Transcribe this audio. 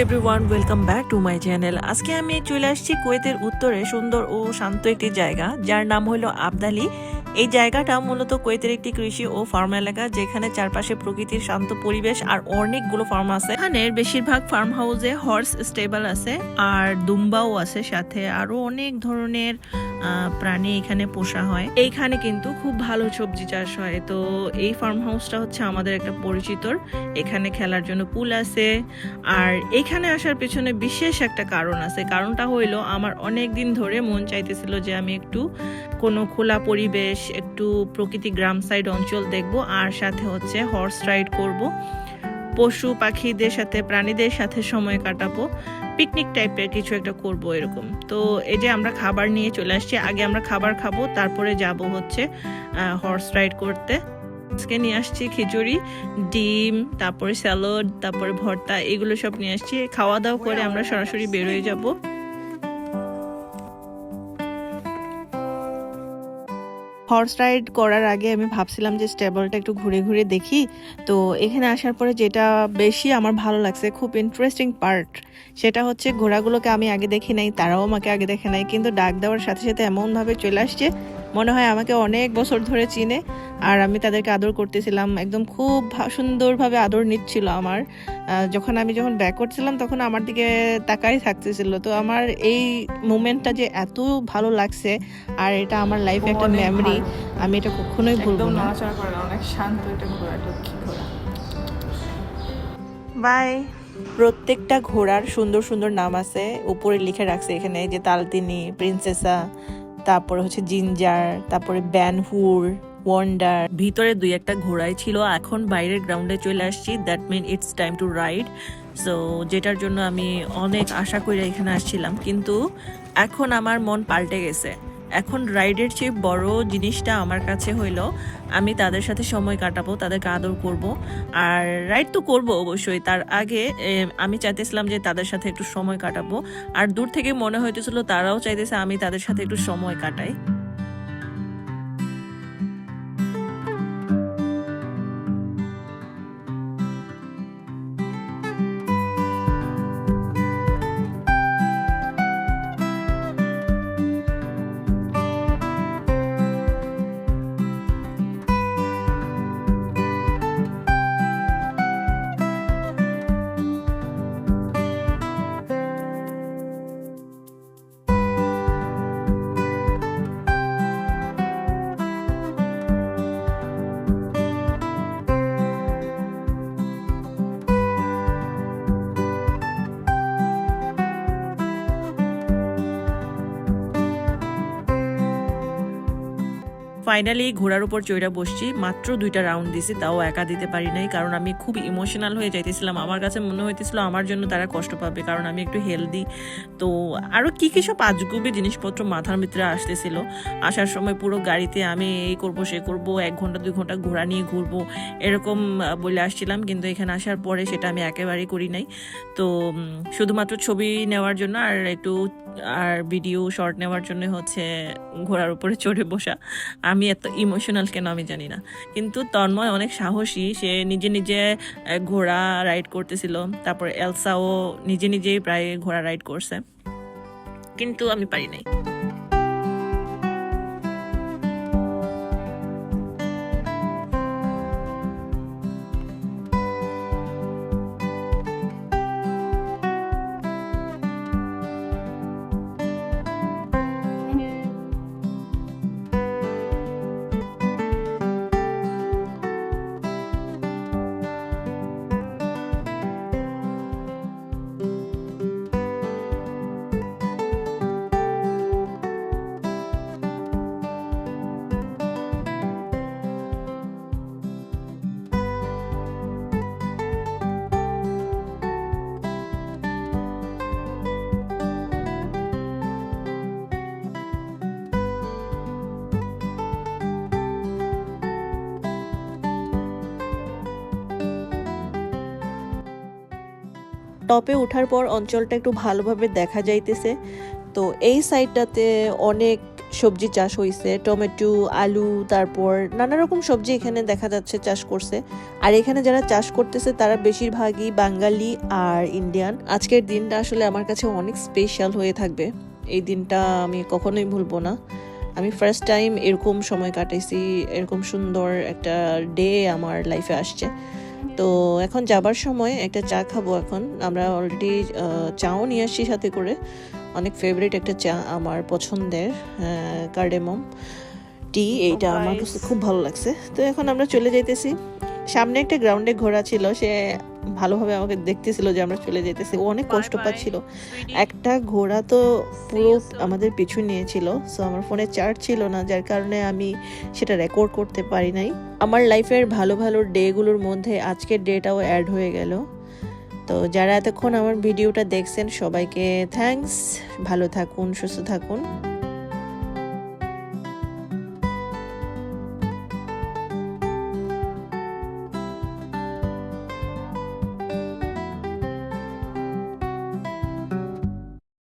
Everyone, welcome back to my channel. আজকে আমি চলে আসছি কুয়েতের উত্তরে সুন্দর ও শান্ত একটি জায়গা যার নাম হলো আবদালি। এই জায়গাটা মূলত কুয়েতের একটি কৃষি ও ফার্ম এলাকা, যেখানে চারপাশে প্রকৃতির শান্ত পরিবেশ আর অনেকগুলো ফার্ম আছে। এখানে বেশিরভাগ ফার্ম হাউসে হর্স স্টেবল আছে আর দুম্বাও আছে, সাথে আরো অনেক ধরনের প্রাণী এখানে পোষা হয়। এইখানে কিন্তু খুব ভালো সবজি চাষ হয়। তো এই ফার্ম হাউসটা হচ্ছে আমাদের একটা পরিচিতর। এখানে খেলার জন্য পুল আছে। আর এখানে আসার পেছনে বিশেষ একটা কারণ আছে। কারণটা হইলো আমার অনেক দিন ধরে মন চাইতেছিল যে আমি একটু কোনো খোলা পরিবেশ, একটু প্রকৃতি গ্রাম সাইড অঞ্চল দেখব, আর সাথে হচ্ছে হর্স রাইড করব, পশু পাখিদের সাথে প্রাণীদের সাথে সময় কাটাবো, পিকনিক টাইপের কিছু একটা করব এরকম। তো এই যে আমরা খাবার নিয়ে চলে আসছি। আগে আমরা খাবার খাবো, তারপরে যাব হচ্ছে হর্স রাইড করতে। আজকে নিয়ে আসছি খিচুড়ি, ডিম, তারপরে স্যালাড, তারপরে ভর্তা, এগুলো সব নিয়ে আসছি। খাওয়া দাওয়া করে আমরা সরাসরি বের হয়ে যাব। হর্স রাইড করার আগে আমি ভাবছিলাম যে স্টেবলটা একটু ঘুরে ঘুরে দেখি। তো এখানে আসার পরে যেটা বেশি আমার ভালো লাগছে, খুব ইন্টারেস্টিং পার্ট, সেটা হচ্ছে ঘোড়াগুলোকে আমি আগে দেখি নাই, তারাও আমাকে আগে দেখে নাই, কিন্তু ডাক দেওয়ার সাথে সাথে এমনভাবে চলে আসছে মনে হয় আমাকে অনেক বছর ধরে চিনে। আর আমি তাদেরকে আদর করতেছিলাম, একদম খুব সুন্দরভাবে আদর নিচ্ছিল আমার। যখন ব্যাক করছিলাম তখন আমার দিকে তাকাই থাকতেছিল। তো আমার এই মুমেন্টটা যে এত ভালো লাগছে, আর এটা আমার লাইফে একটা মেমরি, আমি এটা কখনোই ভুলবো না। অনেক শান্ত এটা ঘোড়াটা, কি ঘোড়া। বাই। প্রত্যেকটা ঘোড়ার সুন্দর সুন্দর নাম আছে, উপরে লিখে রাখছে এখানে, যে তালতিনি, প্রিন্সেসা, তারপরে হচ্ছে জিঞ্জার, তারপরে ব্যানহুর, ওয়ান্ডার। ভিতরে দুই একটা ঘোড়াই ছিল। এখন বাইরের গ্রাউন্ডে চলে আসছি, that mean it's time to ride. So যেটার জন্য আমি অনেক আশা করে এখানে আসছিলাম, কিন্তু এখন আমার মন পাল্টে গেছে। এখন রাইডের চেয়ে বড় জিনিসটা আমার কাছে হইলো আমি তাদের সাথে সময় কাটাবো, তাদেরকে আদর করব। আর রাইড তো করব অবশ্যই, তার আগে আমি চাইতেছিলাম যে তাদের সাথে একটু সময় কাটাবো। আর দূর থেকে মনে হইতেছিল তারাও চাইতেছে আমি তাদের সাথে একটু সময় কাটাই। ফাইনালি ঘোড়ার উপর চড়ে বসছি। মাত্র 2টা রাউন্ড দিছি, তাও একা দিতে পারি নাই, কারণ আমি খুব ইমোশনাল হয়ে যাইতেছিলাম। আমার কাছে মনে হইতেছিল আমার জন্য তারা কষ্ট পাবে, কারণ আমি একটু হেলদি। তো আরও কি কি সব আজগুবি জিনিসপত্র মাথার ভিতরে আসতেছিল। আসার সময় পুরো গাড়িতে আমি এই করব সে করব, 1 ঘন্টা 2 ঘন্টা ঘোড়া নিয়ে ঘুরবো এরকম বলে আসছিলাম, কিন্তু এখানে আসার পরে সেটা আমি একেবারেই করি নাই। তো শুধুমাত্র ছবি নেওয়ার জন্য আর ভিডিও শর্ট নেওয়ার জন্য হচ্ছে ঘোড়ার উপরে চড়ে বসা। আমি এত ইমোশনাল কেন আমি জানি না, কিন্তু তন্ময় অনেক সাহসী, সে নিজে নিজে ঘোড়া রাইড করতেছিল। তারপর এলসাও নিজে নিজেই প্রায় ঘোড়া রাইড করছে, কিন্তু আমি পারি নাই। টপে ওঠার পর অঞ্চলটা একটু ভালোভাবে দেখা যাইতেছে। তো এই সাইডটাতে অনেক সবজি চাষ হয়েছে, টমেটো, আলু, তারপর নানা রকম সবজি এখানে দেখা যাচ্ছে চাষ করছে। আর এখানে যারা চাষ করতেছে তারা বেশিরভাগই বাঙালি আর ইন্ডিয়ান। আজকের দিনটা আসলে আমার কাছে অনেক স্পেশাল হয়ে থাকবে। এই দিনটা আমি কখনোই ভুলবো না। আমি ফার্স্ট টাইম এরকম সময় কাটাইছি, এরকম সুন্দর একটা ডে আমার লাইফে আসছে। তো এখন যাবার সময় একটা চা খাবো। এখন আমরা অলরেডি চাও নিয়ে আসছি সাথে করে, অনেক ফেভারিট একটা চা আমার পছন্দের, কার্ডেমম টি। এইটা আমার কাছে খুব ভালো লাগছে। তো এখন আমরা চলে যাইতেছি। সামনে একটা গ্রাউন্ডে ঘোড়া ছিল, সে ভালোভাবে আমাকে দেখতেছিল যে আমরা চলে যেতেছি। ও অনেক কষ্ট পাচ্ছিল। একটা ঘোড়া তো পুরো আমাদের পিছু নিয়েছিল। সো আমার ফোনে চার্জ ছিল না, যার কারণে আমি সেটা রেকর্ড করতে পারি নাই। আমার লাইফের ভালো ভালো ডেগুলোর মধ্যে আজকের ডেটাও অ্যাড হয়ে গেল। তো যারা এতক্ষণ আমার ভিডিওটা দেখছেন সবাইকে থ্যাঙ্কস। ভালো থাকুন, সুস্থ থাকুন।